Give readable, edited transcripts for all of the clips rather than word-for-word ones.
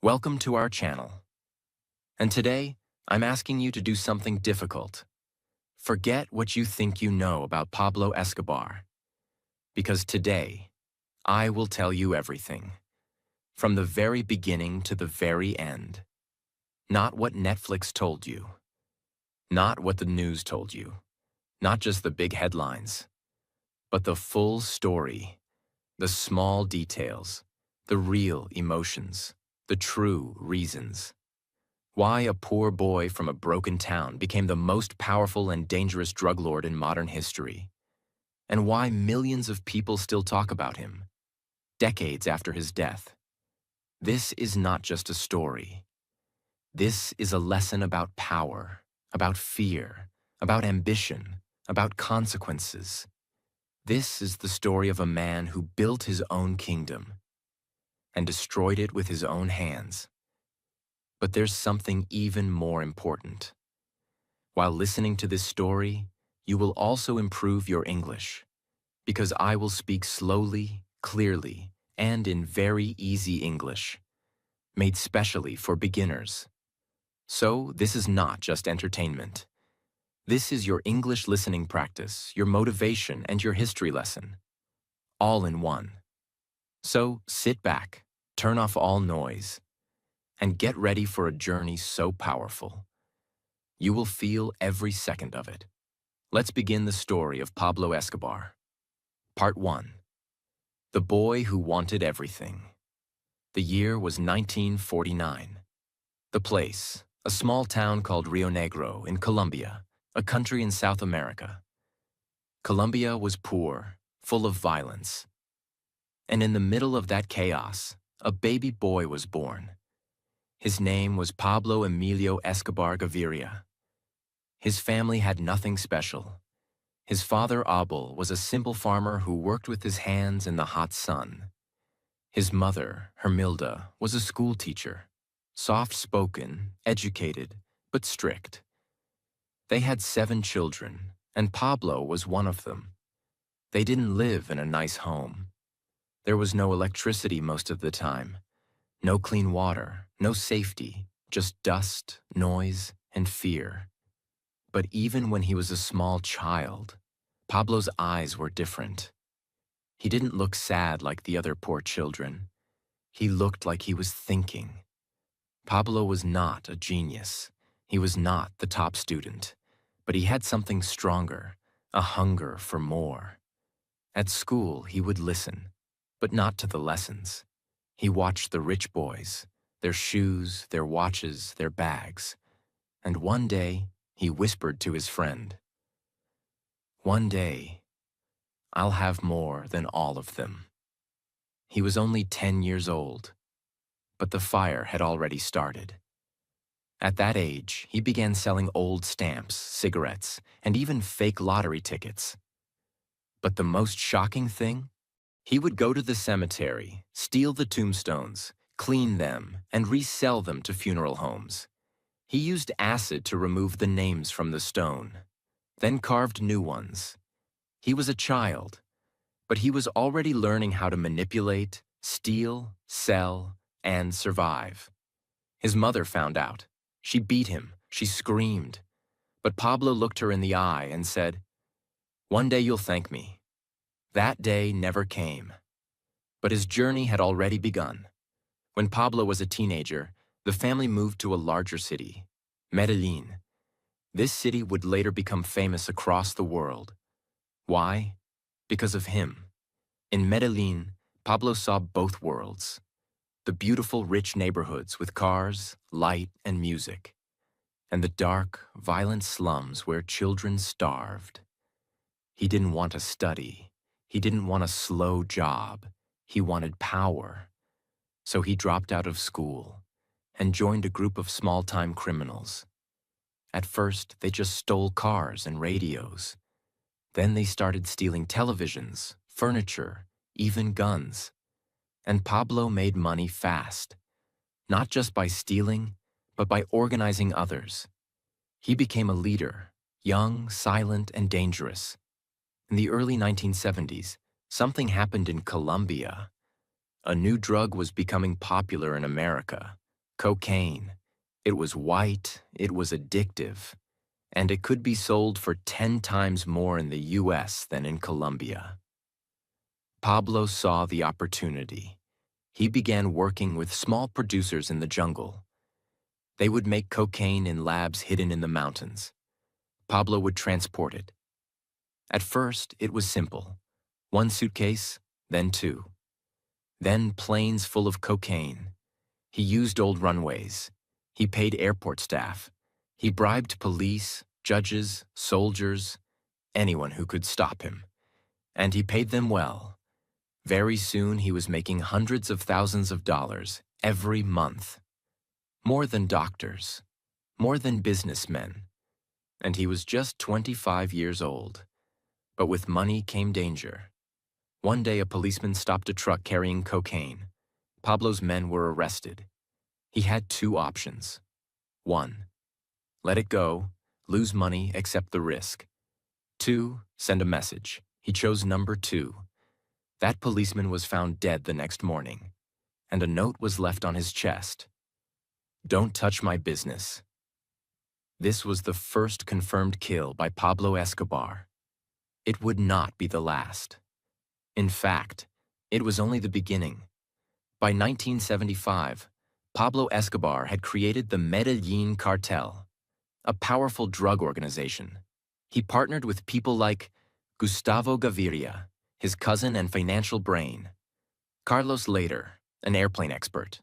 Welcome to our channel. And today, I'm asking you to do something difficult. Forget what you think you know about Pablo Escobar. Because today, I will tell you everything. From the very beginning to the very end. Not what Netflix told you. Not what the news told you. Not just the big headlines. But the full story. The small details. The real emotions. The true reasons. Why a poor boy from a broken town became the most powerful and dangerous drug lord in modern history. And why millions of people still talk about him, decades after his death. This is not just a story. This is a lesson about power, about fear, about ambition, about consequences. This is the story of a man who built his own kingdom and destroyed it with his own hands. But there's something even more important. While listening to this story, you will also improve your English, because I will speak slowly, clearly, and in very easy English, made specially for beginners. So this is not just entertainment. This is your English listening practice, your motivation, and your history lesson, all in one. So sit back, turn off all noise, and get ready for a journey so powerful. You will feel every second of it. Let's begin the story of Pablo Escobar. Part 1. The Boy Who Wanted Everything. The year was 1949. The place, a small town called Rio Negro in Colombia, a country in South America. Colombia was poor, full of violence. And in the middle of that chaos, a baby boy was born. His name was Pablo Emilio Escobar Gaviria. His family had nothing special. His father, Abel, was a simple farmer who worked with his hands in the hot sun. His mother, Hermilda, was a school teacher, soft-spoken, educated, but strict. They had 7 children, and Pablo was one of them. They didn't live in a nice home. There was no electricity most of the time, no clean water, no safety, just dust, noise, and fear. But even when he was a small child, Pablo's eyes were different. He didn't look sad like the other poor children. He looked like he was thinking. Pablo was not a genius. He was not the top student. But he had something stronger, a hunger for more. At school, he would listen, but not to the lessons. He watched the rich boys, their shoes, their watches, their bags. And one day, he whispered to his friend, "One day, I'll have more than all of them." He was only 10 years old, but the fire had already started. At that age, he began selling old stamps, cigarettes, and even fake lottery tickets. But the most shocking thing? He would go to the cemetery, steal the tombstones, clean them, and resell them to funeral homes. He used acid to remove the names from the stone, then carved new ones. He was a child, but he was already learning how to manipulate, steal, sell, and survive. His mother found out. She beat him, she screamed. But Pablo looked her in the eye and said, "One day you'll thank me." That day never came. But his journey had already begun. When Pablo was a teenager, the family moved to a larger city, Medellin. This city would later become famous across the world. Why? Because of him. In Medellin, Pablo saw both worlds. The beautiful, rich neighborhoods with cars, light, and music. And the dark, violent slums where children starved. He didn't want to study. He didn't want a slow job. He wanted power. So he dropped out of school and joined a group of small-time criminals. At first, they just stole cars and radios. Then they started stealing televisions, furniture, even guns. And Pablo made money fast, not just by stealing, but by organizing others. He became a leader, young, silent, and dangerous. In the early 1970s, something happened in Colombia. A new drug was becoming popular in America, Cocaine. It was white, it was addictive, and it could be sold for 10 times more in the US than in Colombia. Pablo saw the opportunity. He began working with small producers in the jungle. They would make cocaine in labs hidden in the mountains. Pablo would transport it. At first, it was simple. One suitcase, then two. Then planes full of cocaine. He used old runways. He paid airport staff. He bribed police, judges, soldiers, anyone who could stop him. And he paid them well. Very soon he was making hundreds of thousands of dollars every month. More than doctors, more than businessmen. And he was just 25 years old. But with money came danger. One day a policeman stopped a truck carrying cocaine. Pablo's men were arrested. He had two options. 1. Let it go, lose money, accept the risk. 2. Send a message. He chose number 2. That policeman was found dead the next morning, and a note was left on his chest. Don't touch my business. This was the first confirmed kill by Pablo Escobar. It would not be the last. In fact, it was only the beginning. By 1975, Pablo Escobar had created the Medellin cartel, a powerful drug organization. He partnered with people like Gustavo Gaviria, his cousin and financial brain, Carlos Later, an airplane expert,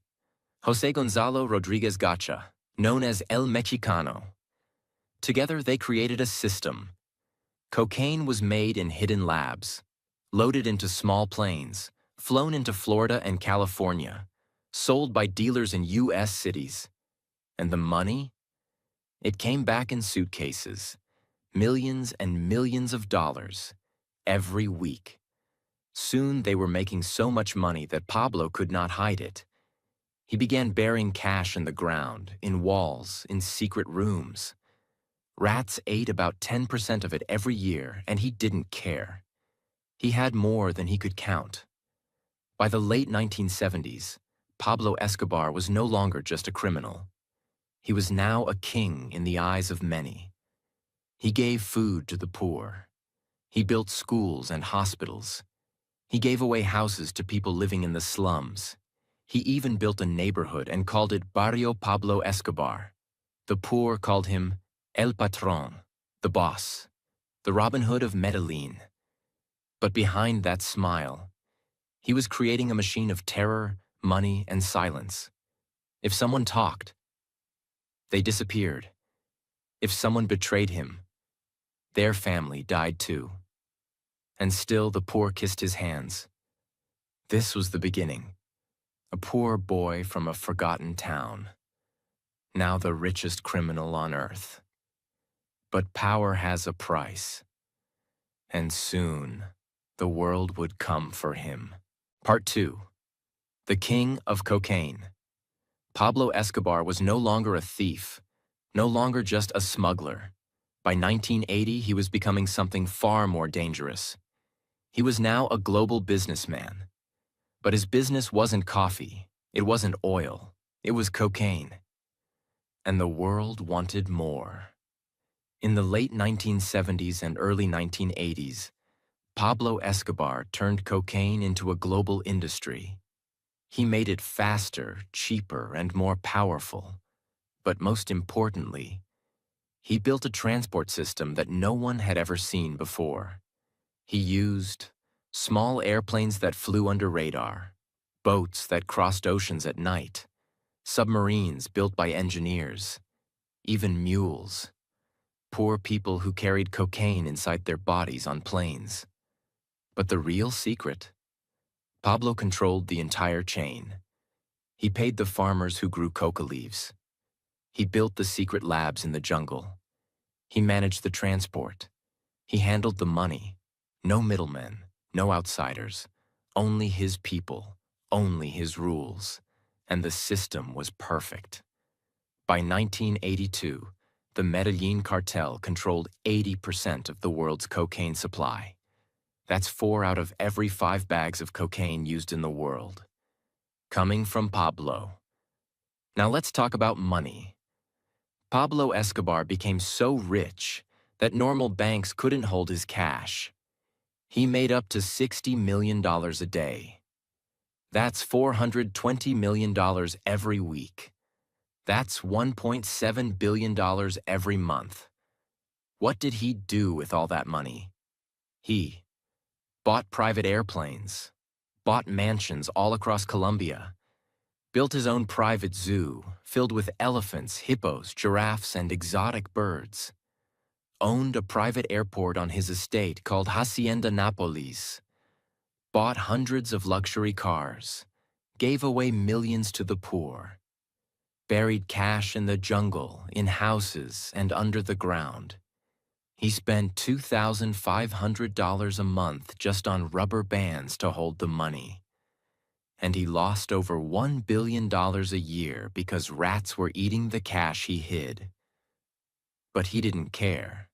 José Gonzalo Rodriguez Gacha, known as El Mexicano. Together, they created a system. Cocaine was made in hidden labs, loaded into small planes, flown into Florida and California, sold by dealers in U.S. cities. And the money? It came back in suitcases, millions and millions of dollars, every week. Soon they were making so much money that Pablo could not hide it. He began burying cash in the ground, in walls, in secret rooms. Rats ate about 10% of it every year, and he didn't care. He had more than he could count. By the late 1970s, Pablo Escobar was no longer just a criminal. He was now a king in the eyes of many. He gave food to the poor. He built schools and hospitals. He gave away houses to people living in the slums. He even built a neighborhood and called it Barrio Pablo Escobar. The poor called him El Patron, the boss, the Robin Hood of Medellin. But behind that smile, he was creating a machine of terror, money, and silence. If someone talked, they disappeared. If someone betrayed him, their family died too. And still the poor kissed his hands. This was the beginning. A poor boy from a forgotten town. Now the richest criminal on earth. But power has a price. And soon, the world would come for him. Part 2. The King of Cocaine. Pablo Escobar was no longer a thief, no longer just a smuggler. By 1980, he was becoming something far more dangerous. He was now a global businessman. But his business wasn't coffee, it wasn't oil, it was cocaine. And the world wanted more. In the late 1970s and early 1980s, Pablo Escobar turned cocaine into a global industry. He made it faster, cheaper, and more powerful. But most importantly, he built a transport system that no one had ever seen before. He used small airplanes that flew under radar, boats that crossed oceans at night, submarines built by engineers, even mules, poor people who carried cocaine inside their bodies on planes. But the real secret? Pablo controlled the entire chain. He paid the farmers who grew coca leaves. He built the secret labs in the jungle. He managed the transport. He handled the money. No middlemen, no outsiders. Only his people, only his rules. And the system was perfect. By 1982, the Medellin cartel controlled 80% of the world's cocaine supply. That's 4 out of every 5 bags of cocaine used in the world. Coming from Pablo. Now let's talk about money. Pablo Escobar became so rich that normal banks couldn't hold his cash. He made up to $60 million a day. That's $420 million every week. That's $1.7 billion every month. What did he do with all that money? He bought private airplanes, bought mansions all across Colombia, built his own private zoo filled with elephants, hippos, giraffes, and exotic birds, owned a private airport on his estate called Hacienda Nápoles, bought hundreds of luxury cars, gave away millions to the poor, buried cash in the jungle, in houses, and under the ground. He spent $2,500 a month just on rubber bands to hold the money. And he lost over $1 billion a year because rats were eating the cash he hid. But he didn't care,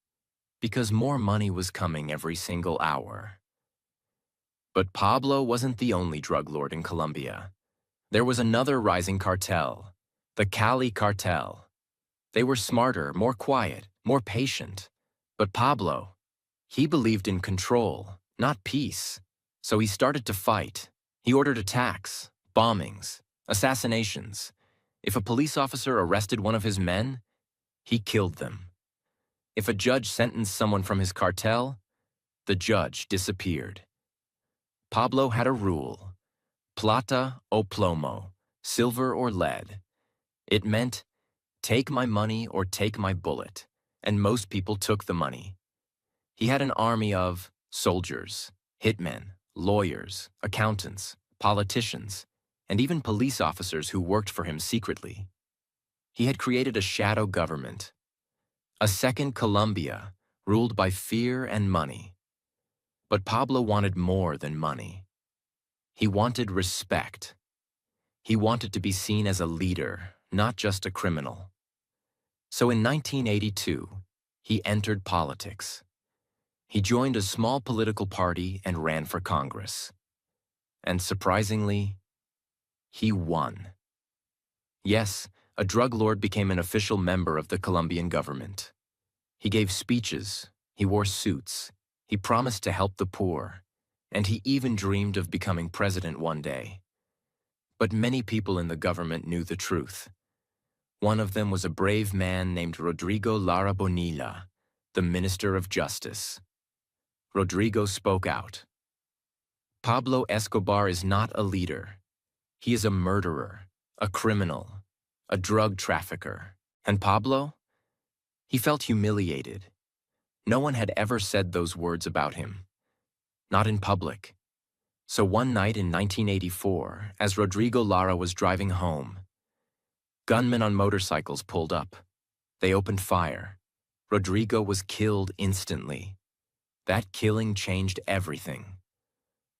because more money was coming every single hour. But Pablo wasn't the only drug lord in Colombia. There was another rising cartel, the Cali cartel. They were smarter, more quiet, more patient. But Pablo, he believed in control, not peace. So he started to fight. He ordered attacks, bombings, assassinations. If a police officer arrested one of his men, he killed them. If a judge sentenced someone from his cartel, the judge disappeared. Pablo had a rule: plata o plomo, silver or lead. It meant, take my money or take my bullet, and most people took the money. He had an army of soldiers, hitmen, lawyers, accountants, politicians, and even police officers who worked for him secretly. He had created a shadow government, a second Colombia ruled by fear and money. But Pablo wanted more than money. He wanted respect. He wanted to be seen as a leader, not just a criminal. So in 1982, he entered politics. He joined a small political party and ran for Congress. And surprisingly, he won. Yes, a drug lord became an official member of the Colombian government. He gave speeches, he wore suits, he promised to help the poor, and he even dreamed of becoming president one day. But many people in the government knew the truth. One of them was a brave man named Rodrigo Lara Bonilla, the Minister of Justice. Rodrigo spoke out. Pablo Escobar is not a leader. He is a murderer, a criminal, a drug trafficker. And Pablo? He felt humiliated. No one had ever said those words about him. Not in public. So one night in 1984, as Rodrigo Lara was driving home, gunmen on motorcycles pulled up. They opened fire. Rodrigo was killed instantly. That killing changed everything.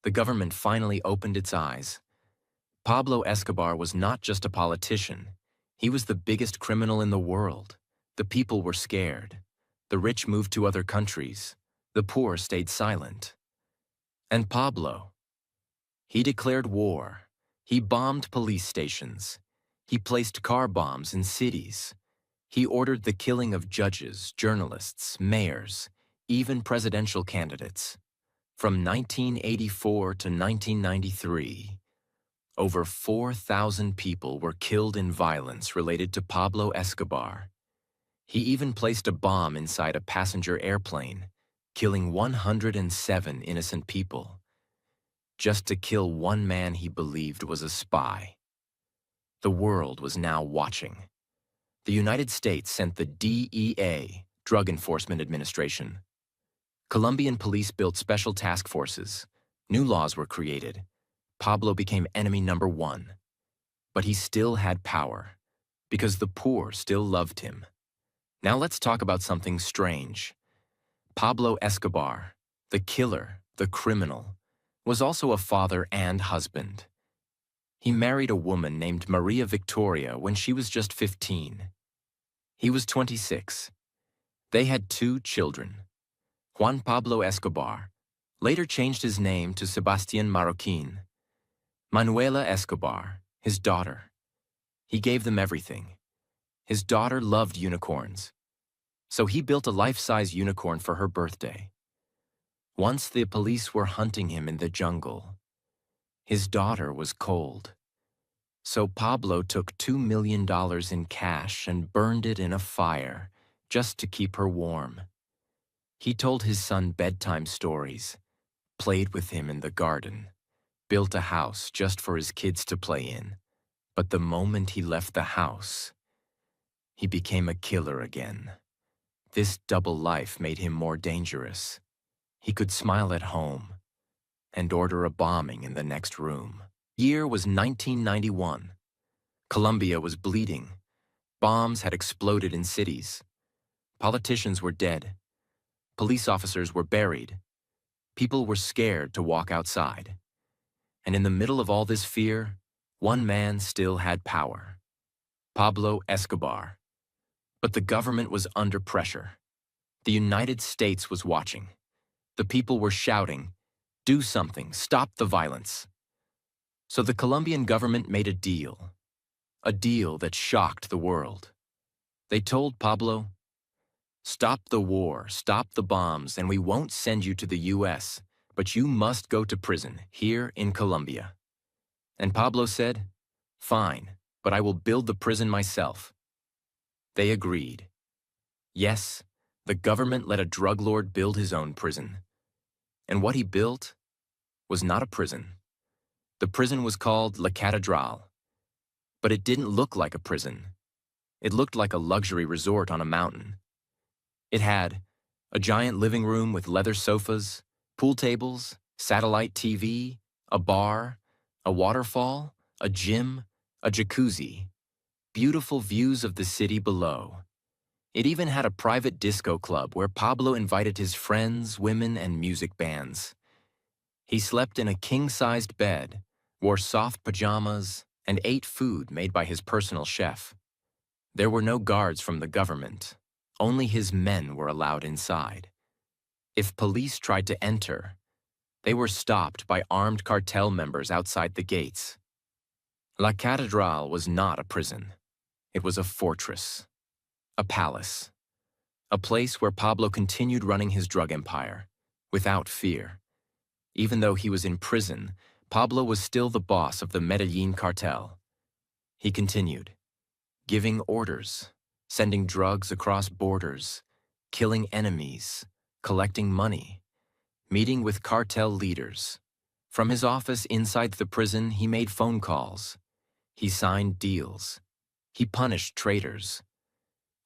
The government finally opened its eyes. Pablo Escobar was not just a politician. He was the biggest criminal in the world. The people were scared. The rich moved to other countries. The poor stayed silent. And Pablo, he declared war. He bombed police stations. He placed car bombs in cities. He ordered the killing of judges, journalists, mayors, even presidential candidates. From 1984 to 1993, over 4,000 people were killed in violence related to Pablo Escobar. He even placed a bomb inside a passenger airplane, killing 107 innocent people, just to kill one man he believed was a spy. The world was now watching. The United States sent the DEA, Drug Enforcement Administration. Colombian police built special task forces. New laws were created. Pablo became enemy number one. But he still had power, because the poor still loved him. Now let's talk about something strange. Pablo Escobar, the killer, the criminal, was also a father and husband. He married a woman named Maria Victoria when she was just 15. He was 26. They had 2 children. Juan Pablo Escobar later changed his name to Sebastián Marroquín. Manuela Escobar, his daughter. He gave them everything. His daughter loved unicorns, so he built a life-size unicorn for her birthday. Once the police were hunting him in the jungle. His daughter was cold. So Pablo took $2 million in cash and burned it in a fire just to keep her warm. He told his son bedtime stories, played with him in the garden, built a house just for his kids to play in. But the moment he left the house, he became a killer again. This double life made him more dangerous. He could smile at home and order a bombing in the next room. Year was 1991. Colombia was bleeding. Bombs had exploded in cities. Politicians were dead. Police officers were buried. People were scared to walk outside. And in the middle of all this fear, one man still had power: Pablo Escobar. But the government was under pressure. The United States was watching. The people were shouting, "Do something, stop the violence." So the Colombian government made a deal that shocked the world. They told Pablo, "Stop the war, stop the bombs, and we won't send you to the US, but you must go to prison here in Colombia." And Pablo said, "Fine, but I will build the prison myself." They agreed. Yes, the government let a drug lord build his own prison. And what he built was not a prison. The prison was called La Catedral. But it didn't look like a prison. It looked like a luxury resort on a mountain. It had a giant living room with leather sofas, pool tables, satellite TV, a bar, a waterfall, a gym, a jacuzzi, beautiful views of the city below. It even had a private disco club where Pablo invited his friends, women, and music bands. He slept in a king-sized bed, wore soft pajamas, and ate food made by his personal chef. There were no guards from the government. Only his men were allowed inside. If police tried to enter, they were stopped by armed cartel members outside the gates. La Catedral was not a prison. It was a fortress, a palace, a place where Pablo continued running his drug empire, without fear. Even though he was in prison, Pablo was still the boss of the Medellin cartel. He continued, giving orders, sending drugs across borders, killing enemies, collecting money, meeting with cartel leaders. From his office inside the prison, he made phone calls. He signed deals. He punished traitors.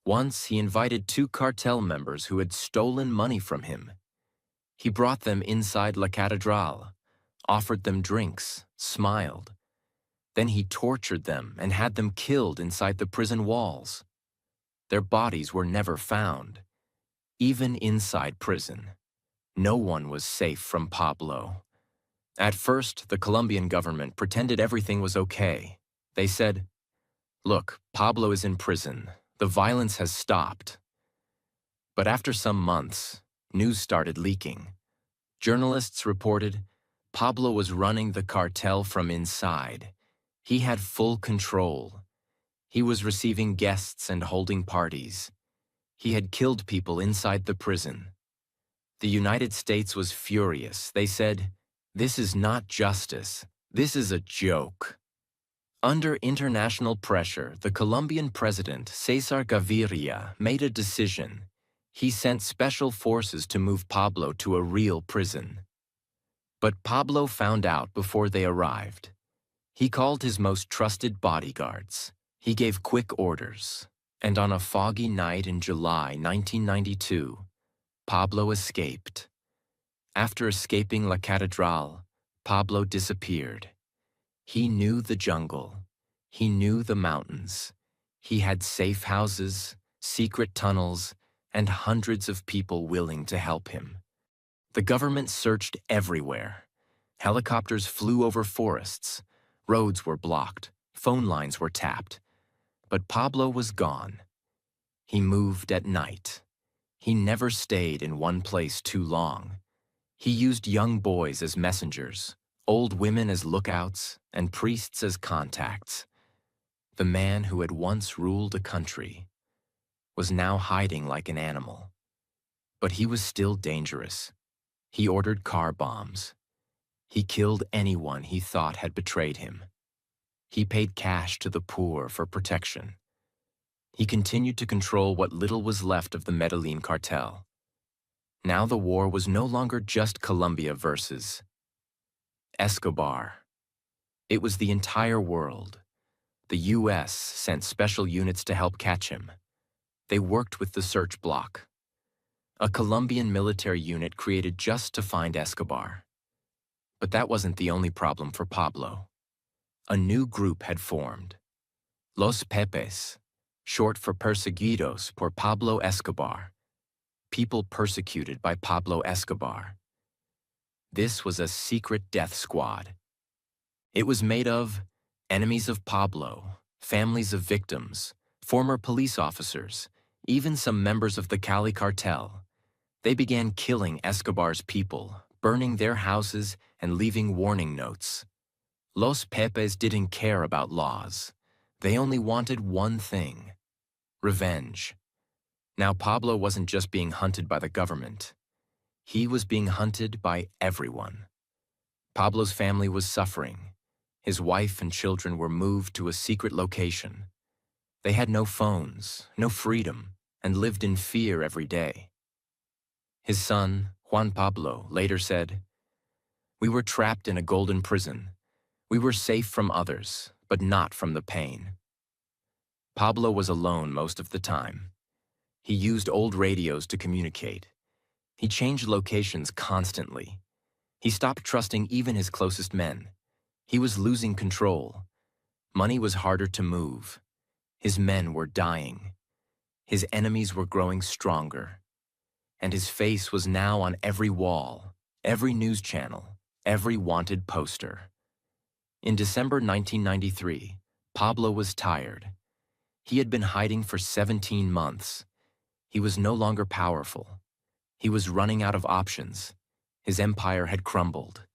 Once, he invited 2 cartel members who had stolen money from him. He brought them inside La Catedral, offered them drinks, smiled. Then he tortured them and had them killed inside the prison walls. Their bodies were never found. Even inside prison, no one was safe from Pablo. At first, the Colombian government pretended everything was okay. They said, "Look, Pablo is in prison. The violence has stopped." But after some months, news started leaking. Journalists reported Pablo was running the cartel from inside. He had full control. He was receiving guests and holding parties. He had killed people inside the prison. The United States was furious. They said, "This is not justice. This is a joke." Under international pressure, the Colombian president, Cesar Gaviria, made a decision. He sent special forces to move Pablo to a real prison. But Pablo found out before they arrived. He called his most trusted bodyguards. He gave quick orders. And on a foggy night in July 1992, Pablo escaped. After escaping La Catedral, Pablo disappeared. He knew the jungle. He knew the mountains. He had safe houses, secret tunnels, and hundreds of people willing to help him. The government searched everywhere. Helicopters flew over forests. Roads were blocked. Phone lines were tapped. But Pablo was gone. He moved at night. He never stayed in one place too long. He used young boys as messengers, old women as lookouts, and priests as contacts. The man who had once ruled a country was now hiding like an animal. But he was still dangerous. He ordered car bombs. He killed anyone he thought had betrayed him. He paid cash to the poor for protection. He continued to control what little was left of the Medellin cartel. Now the war was no longer just Colombia versus Escobar. It was the entire world. The U.S. sent special units to help catch him. They worked with the search block, a Colombian military unit created just to find Escobar. But that wasn't the only problem for Pablo. A new group had formed, Los Pepes, short for Perseguidos por Pablo Escobar, people persecuted by Pablo Escobar. This was a secret death squad. It was made of enemies of Pablo, families of victims, former police officers, even some members of the Cali cartel. They began killing Escobar's people, burning their houses and leaving warning notes. Los Pepes didn't care about laws. They only wanted one thing: revenge. Now Pablo wasn't just being hunted by the government. He was being hunted by everyone. Pablo's family was suffering. His wife and children were moved to a secret location. They had no phones, no freedom, and lived in fear every day. His son, Juan Pablo, later said, "We were trapped in a golden prison. We were safe from others, but not from the pain." Pablo was alone most of the time. He used old radios to communicate. He changed locations constantly. He stopped trusting even his closest men. He was losing control. Money was harder to move. His men were dying. His enemies were growing stronger. And his face was now on every wall, every news channel, every wanted poster. In December 1993, Pablo was tired. He had been hiding for 17 months. He was no longer powerful. He was running out of options. His empire had crumbled.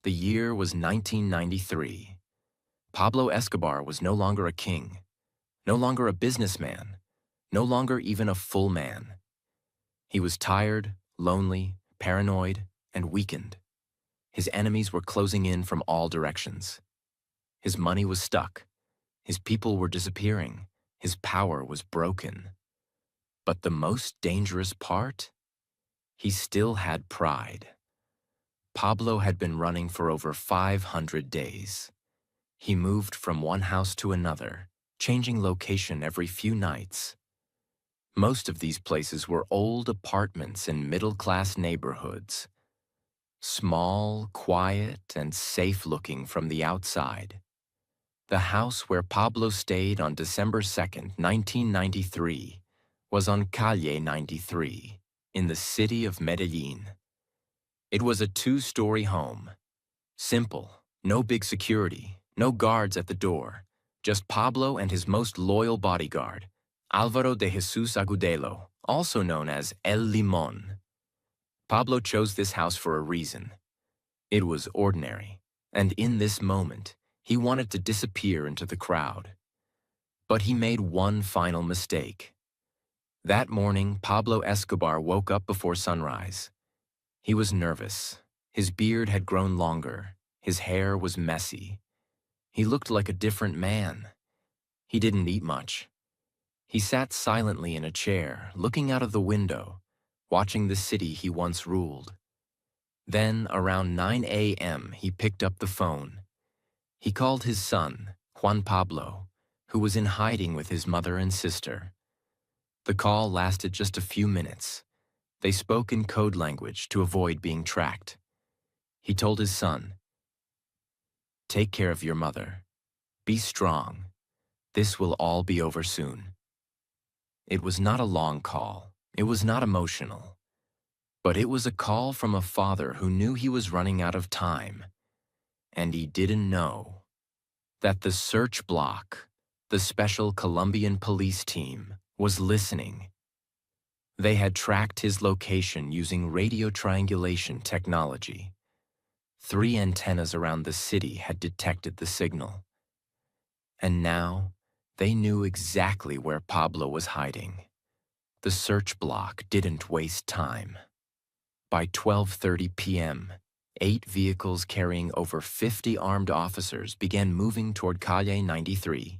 The year was 1993. Pablo Escobar was no longer a king, no longer a businessman, no longer even a full man. He was tired, lonely, paranoid, and weakened. His enemies were closing in from all directions. His money was stuck. His people were disappearing. His power was broken. But the most dangerous part? He still had pride. Pablo had been running for over 500 days. He moved from one house to another, changing location every few nights. Most of these places were old apartments in middle-class neighborhoods. Small, quiet, and safe-looking from the outside. The house where Pablo stayed on December 2nd, 1993, was on Calle 93, in the city of Medellin. It was a 2-story home. Simple, no big security, no guards at the door, just Pablo and his most loyal bodyguard, Álvaro de Jesús Agudelo, also known as El Limón. Pablo chose this house for a reason. It was ordinary, and in this moment, he wanted to disappear into the crowd. But he made one final mistake. That morning, Pablo Escobar woke up before sunrise. He was nervous. His beard had grown longer. His hair was messy. He looked like a different man. He didn't eat much. He sat silently in a chair, looking out of the window, watching the city he once ruled. Then, around 9 a.m., he picked up the phone. He called his son, Juan Pablo, who was in hiding with his mother and sister. The call lasted just a few minutes. They spoke in code language to avoid being tracked. He told his son, "Take care of your mother. Be strong. This will all be over soon." It was not a long call. It was not emotional. But it was a call from a father who knew he was running out of time. And he didn't know that the search block, the special Colombian police team, was listening. They had tracked his location using radio triangulation technology. 3 antennas around the city had detected the signal. And now, They knew exactly where Pablo was hiding. The search block didn't waste time. By 12:30 p.m., 8 vehicles carrying over 50 armed officers began moving toward Calle 93.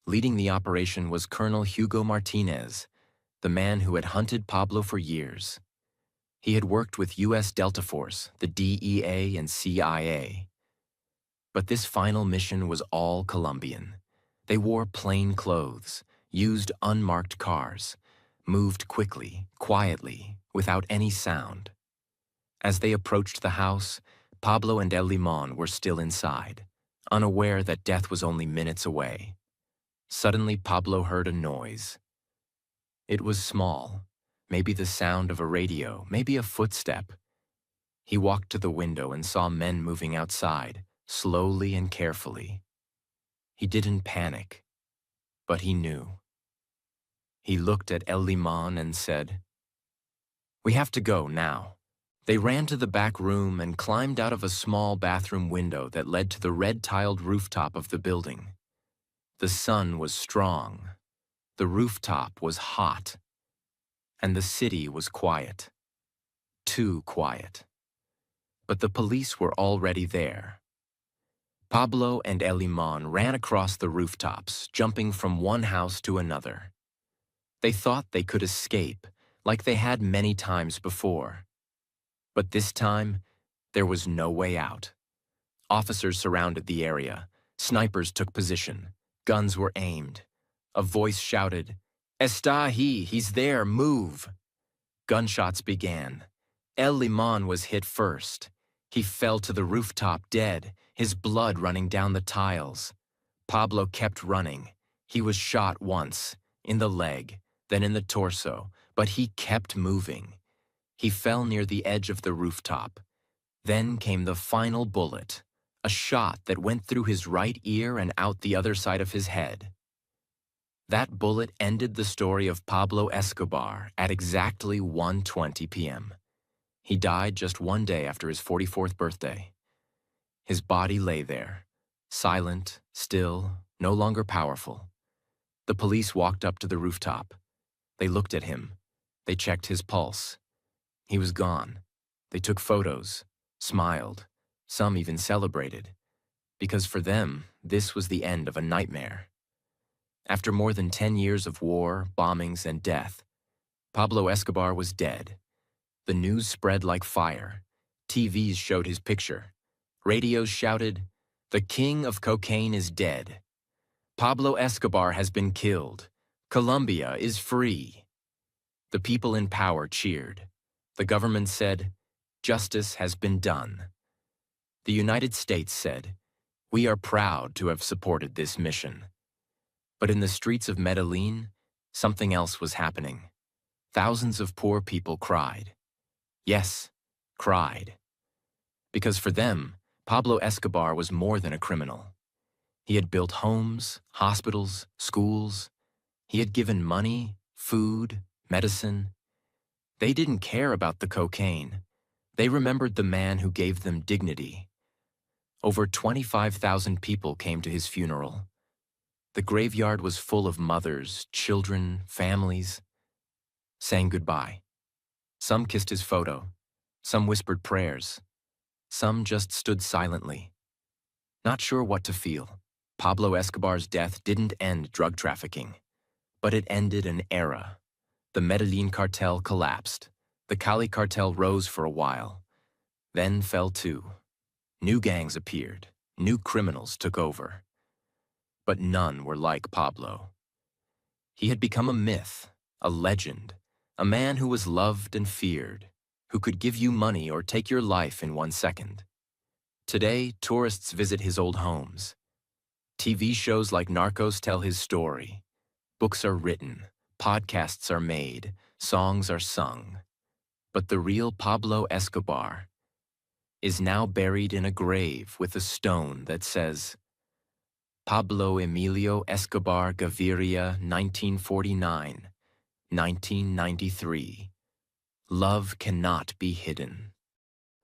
Leading the operation was Colonel Hugo Martinez, the man who had hunted Pablo for years. He had worked with U.S. Delta Force, the DEA, and CIA. But this final mission was all Colombian. They wore plain clothes, used unmarked cars, moved quickly, quietly, without any sound. As they approached the house, Pablo and El Limon were still inside, unaware that death was only minutes away. Suddenly, Pablo heard a noise. It was small, maybe the sound of a radio, maybe a footstep. He walked to the window and saw men moving outside, slowly and carefully. He didn't panic, but he knew. He looked at El Limon and said, "We have to go now." They ran to the back room and climbed out of a small bathroom window that led to the red-tiled rooftop of the building. The sun was strong, the rooftop was hot, and the city was quiet. Too quiet. But the police were already there. Pablo and El Limon ran across the rooftops, jumping from one house to another. They thought they could escape, like they had many times before. But this time, there was no way out. Officers surrounded the area. Snipers took position. Guns were aimed. A voice shouted, "Está ahí, he's there, move!" Gunshots began. El Limon was hit first. He fell to the rooftop dead, his blood running down the tiles. Pablo kept running. He was shot once, in the leg, then in the torso, but he kept moving. He fell near the edge of the rooftop. Then came the final bullet, a shot that went through his right ear and out the other side of his head. That bullet ended the story of Pablo Escobar at exactly 1:20 p.m. He died just one day after his 44th birthday. His body lay there, silent, still, no longer powerful. The police walked up to the rooftop. They looked at him. They checked his pulse. He was gone. They took photos, smiled, some even celebrated, because for them, this was the end of a nightmare. After more than 10 years of war, bombings, and death, Pablo Escobar was dead. The news spread like fire. TVs showed his picture. Radios shouted, "The king of cocaine is dead. Pablo Escobar has been killed. Colombia is free." The people in power cheered. The government said, "Justice has been done." The United States said, "We are proud to have supported this mission." But in the streets of Medellin, something else was happening. Thousands of poor people cried. Yes, cried. Because for them, Pablo Escobar was more than a criminal. He had built homes, hospitals, schools. He had given money, food, medicine. They didn't care about the cocaine. They remembered the man who gave them dignity. Over 25,000 people came to his funeral. The graveyard was full of mothers, children, families, saying goodbye. Some kissed his photo. Some whispered prayers. Some just stood silently, not sure what to feel. Pablo Escobar's death didn't end drug trafficking, but it ended an era. The Medellin cartel collapsed. The Cali cartel rose for a while, then fell too. New gangs appeared. New criminals took over. But none were like Pablo. He had become a myth, a legend, a man who was loved and feared, who could give you money or take your life in 1 second. Today, tourists visit his old homes. TV shows like Narcos tell his story. Books are written, podcasts are made, songs are sung. But the real Pablo Escobar is now buried in a grave with a stone that says, Pablo Emilio Escobar Gaviria, 1949, 1993. Love cannot be hidden.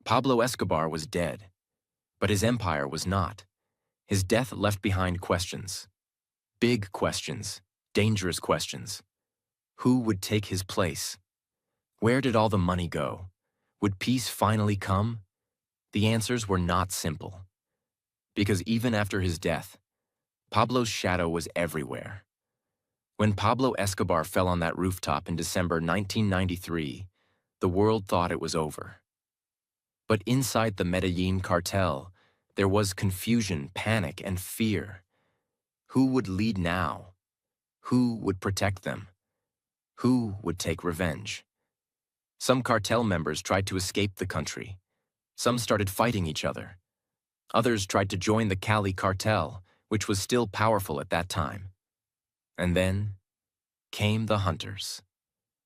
Pablo Escobar was dead, but his empire was not. His death left behind questions. Big questions, dangerous questions. Who would take his place? Where did all the money go? Would peace finally come? The answers were not simple. Because even after his death, Pablo's shadow was everywhere. When Pablo Escobar fell on that rooftop in December 1993, the world thought it was over. But inside the Medellin cartel, there was confusion, panic, and fear. Who would lead now? Who would protect them? Who would take revenge? Some cartel members tried to escape the country. Some started fighting each other. Others tried to join the Cali cartel, which was still powerful at that time. And then came the hunters.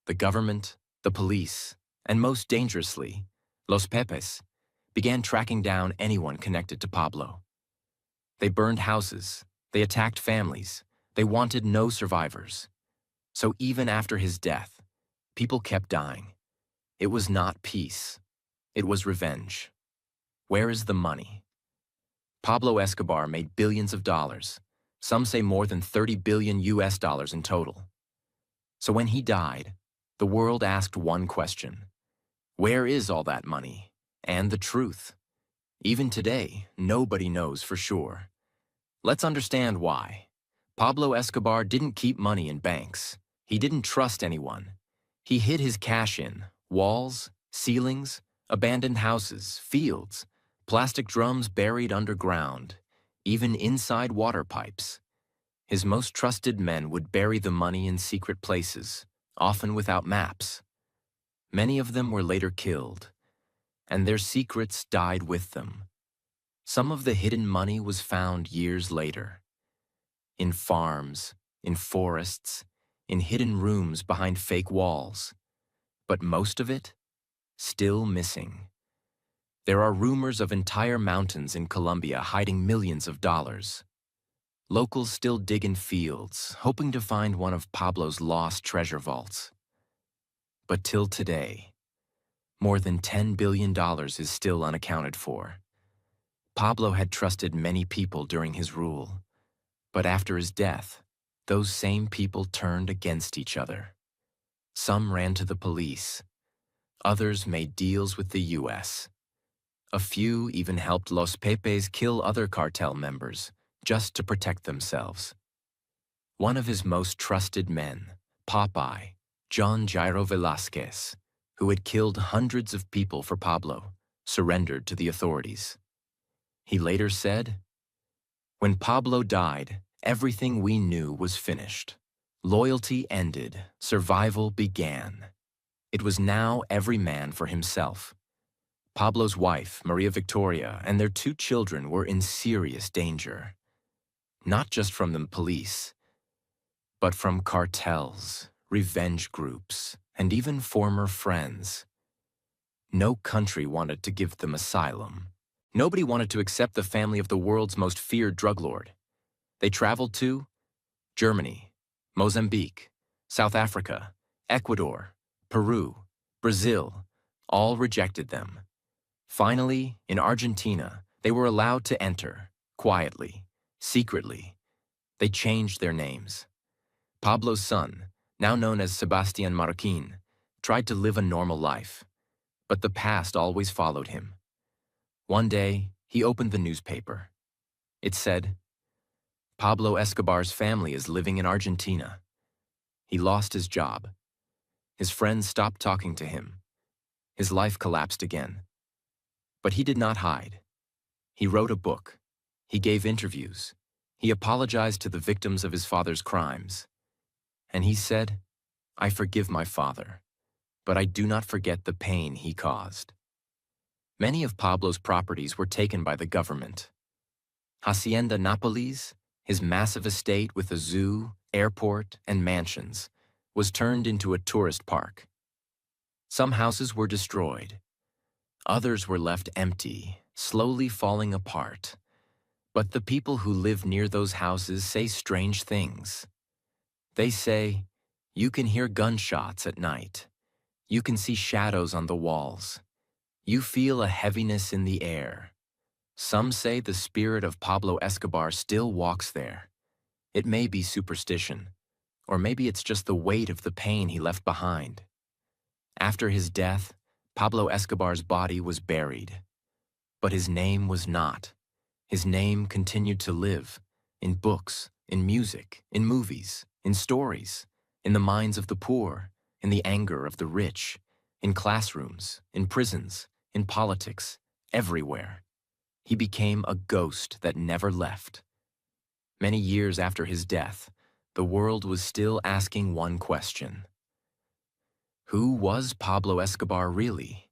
The government, the police, and most dangerously, Los Pepes, began tracking down anyone connected to Pablo. They burned houses, they attacked families, they wanted no survivors. So even after his death, people kept dying. It was not peace, it was revenge. Where is the money? Pablo Escobar made billions of dollars. Some say more than 30 billion US dollars in total. So when he died, the world asked one question. Where is all that money? And the truth? Even today, nobody knows for sure. Let's understand why. Pablo Escobar didn't keep money in banks. He didn't trust anyone. He hid his cash in walls, ceilings, abandoned houses, fields, plastic drums buried underground, even inside water pipes. His most trusted men would bury the money in secret places, often without maps. Many of them were later killed, and their secrets died with them. Some of the hidden money was found years later. In farms, in forests, in hidden rooms behind fake walls. But most of it, still missing. There are rumors of entire mountains in Colombia hiding millions of dollars. Locals still dig in fields, hoping to find one of Pablo's lost treasure vaults. But till today, more than $10 billion is still unaccounted for. Pablo had trusted many people during his rule, but after his death, those same people turned against each other. Some ran to the police. Others made deals with the US. A few even helped Los Pepes kill other cartel members just to protect themselves. One of his most trusted men, Popeye, John Jairo Velázquez, who had killed hundreds of people for Pablo, surrendered to the authorities. He later said, "When Pablo died, everything we knew was finished. Loyalty ended, survival began. It was now every man for himself." Pablo's wife, Maria Victoria, and their 2 children were in serious danger. Not just from the police, but from cartels, revenge groups, and even former friends. No country wanted to give them asylum. Nobody wanted to accept the family of the world's most feared drug lord. They traveled to Germany, Mozambique, South Africa, Ecuador, Peru, Brazil. All rejected them. Finally, in Argentina, they were allowed to enter, quietly, secretly. They changed their names. Pablo's son, now known as Sebastián Marroquín, tried to live a normal life, but the past always followed him. One day, he opened the newspaper. It said, "Pablo Escobar's family is living in Argentina." He lost his job. His friends stopped talking to him. His life collapsed again. But he did not hide. He wrote a book. He gave interviews. He apologized to the victims of his father's crimes. And he said, "I forgive my father, but I do not forget the pain he caused." Many of Pablo's properties were taken by the government. Hacienda Nápoles, his massive estate with a zoo, airport, and mansions, was turned into a tourist park. Some houses were destroyed. Others were left empty, slowly falling apart. But the people who live near those houses say strange things. They say, "You can hear gunshots at night. You can see shadows on the walls. You feel a heaviness in the air." Some say the spirit of Pablo Escobar still walks there. It may be superstition, or maybe it's just the weight of the pain he left behind. After his death, Pablo Escobar's body was buried. But his name was not. His name continued to live in books, in music, in movies, in stories, in the minds of the poor, in the anger of the rich, in classrooms, in prisons, in politics, everywhere. He became a ghost that never left. Many years after his death, the world was still asking one question. Who was Pablo Escobar really?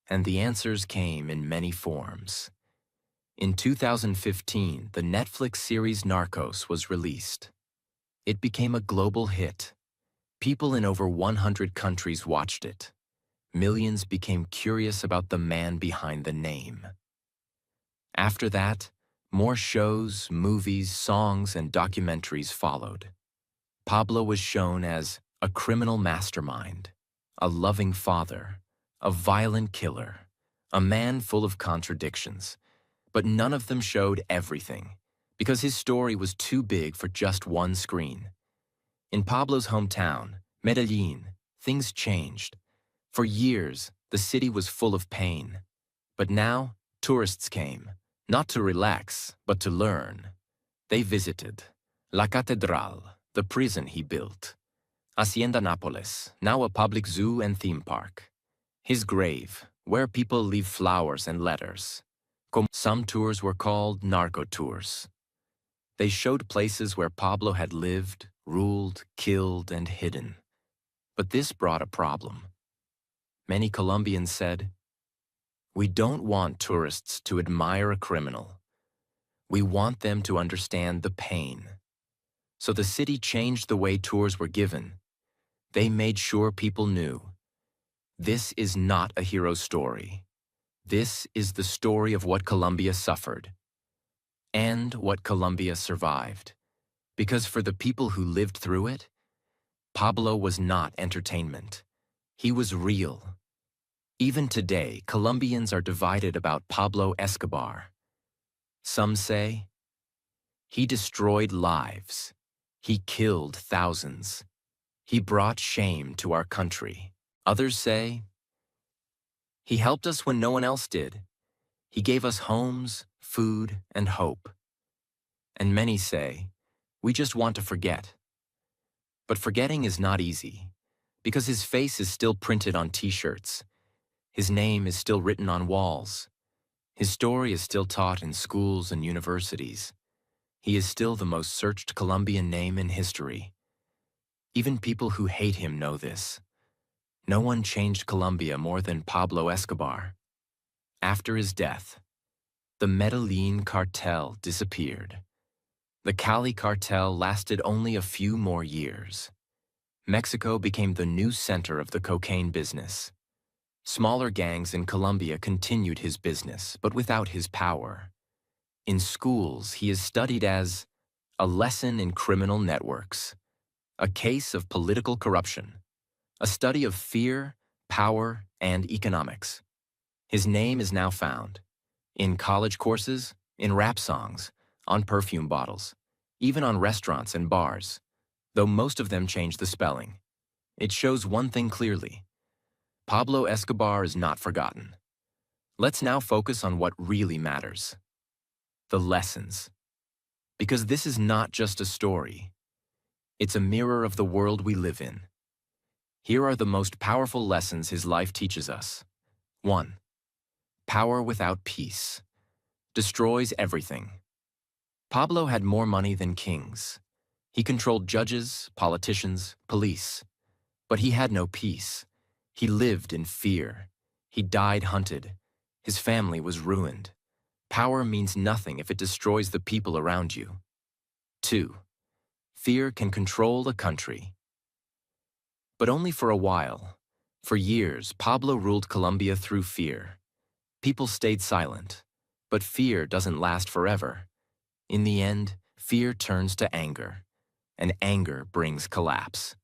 And the answers came in many forms. In 2015, the Netflix series Narcos was released. It became a global hit. People in over 100 countries watched it. Millions became curious about the man behind the name. After that, more shows, movies, songs, and documentaries followed. Pablo was shown as a criminal mastermind, a loving father, a violent killer, a man full of contradictions. But none of them showed everything, because his story was too big for just one screen. In Pablo's hometown, Medellin, things changed. For years, the city was full of pain. But now, tourists came, not to relax, but to learn. They visited La Catedral, the prison he built, Hacienda Nápoles, now a public zoo and theme park, his grave, where people leave flowers and letters. Some tours were called narco tours. They showed places where Pablo had lived, ruled, killed, and hidden. But this brought a problem. Many Colombians said, "We don't want tourists to admire a criminal. We want them to understand the pain." So the city changed the way tours were given. They made sure people knew, this is not a hero story. This is the story of what Colombia suffered and what Colombia survived. Because for the people who lived through it, Pablo was not entertainment. He was real. Even today, Colombians are divided about Pablo Escobar. Some say, he destroyed lives. He killed thousands. He brought shame to our country. Others say, he helped us when no one else did. He gave us homes, food, and hope. And many say, we just want to forget. But forgetting is not easy, because his face is still printed on t-shirts. His name is still written on walls. His story is still taught in schools and universities. He is still the most searched Colombian name in history. Even people who hate him know this. No one changed Colombia more than Pablo Escobar. After his death, the Medellin cartel disappeared. The Cali cartel lasted only a few more years. Mexico became the new center of the cocaine business. Smaller gangs in Colombia continued his business, but without his power. In schools, he is studied as a lesson in criminal networks, a case of political corruption, a study of fear, power, and economics. His name is now found in college courses, in rap songs, on perfume bottles, even on restaurants and bars, though most of them change the spelling. It shows one thing clearly. Pablo Escobar is not forgotten. Let's now focus on what really matters. The lessons. Because this is not just a story. It's a mirror of the world we live in. Here are the most powerful lessons his life teaches us. 1. Power without peace destroys everything. Pablo had more money than kings. He controlled judges, politicians, police. But he had no peace. He lived in fear. He died hunted. His family was ruined. Power means nothing if it destroys the people around you. 2. Fear can control a country. But only for a while. For years, Pablo ruled Colombia through fear. People stayed silent. But fear doesn't last forever. In the end, fear turns to anger, and anger brings collapse.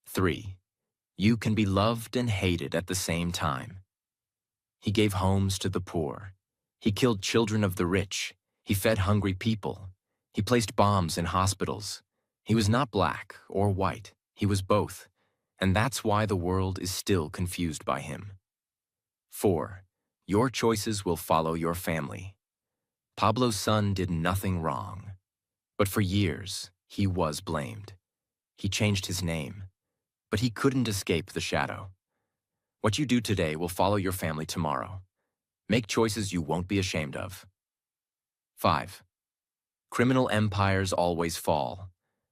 3. You can be loved and hated at the same time. He gave homes to the poor. He killed children of the rich. He fed hungry people. He placed bombs in hospitals. He was not black or white. He was both. And that's why the world is still confused by him. 4. Your choices will follow your family. Pablo's son did nothing wrong. But for years, he was blamed. He changed his name. But he couldn't escape the shadow. What you do today will follow your family tomorrow. Make choices you won't be ashamed of. 5. Criminal empires always fall.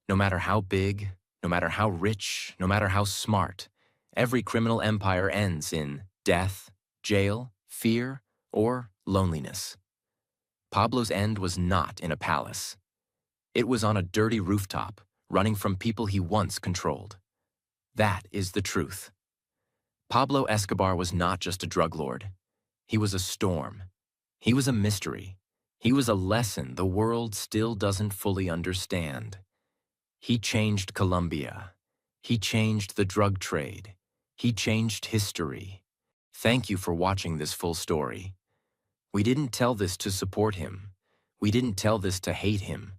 No matter how big, no matter how rich, no matter how smart, every criminal empire ends in death, jail, fear, or loneliness. Pablo's end was not in a palace. It was on a dirty rooftop, running from people he once controlled. That is the truth. Pablo Escobar was not just a drug lord. He was a storm. He was a mystery. He was a lesson the world still doesn't fully understand. He changed Colombia. He changed the drug trade. He changed history. Thank you for watching this full story. We didn't tell this to support him. We didn't tell this to hate him.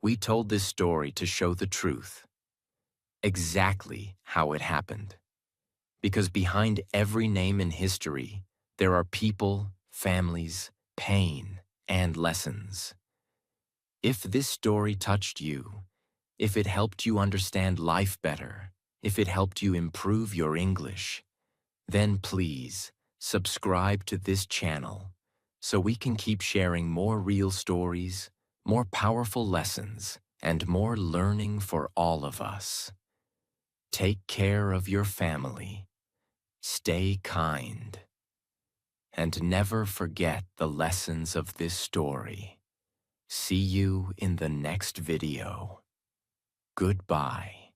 We told this story to show the truth. Exactly how it happened. Because behind every name in history, there are people, families, pain, and lessons. If this story touched you, if it helped you understand life better, if it helped you improve your English, then please subscribe to this channel so we can keep sharing more real stories, more powerful lessons, and more learning for all of us. Take care of your family. Stay kind. And never forget the lessons of this story. See you in the next video. Goodbye.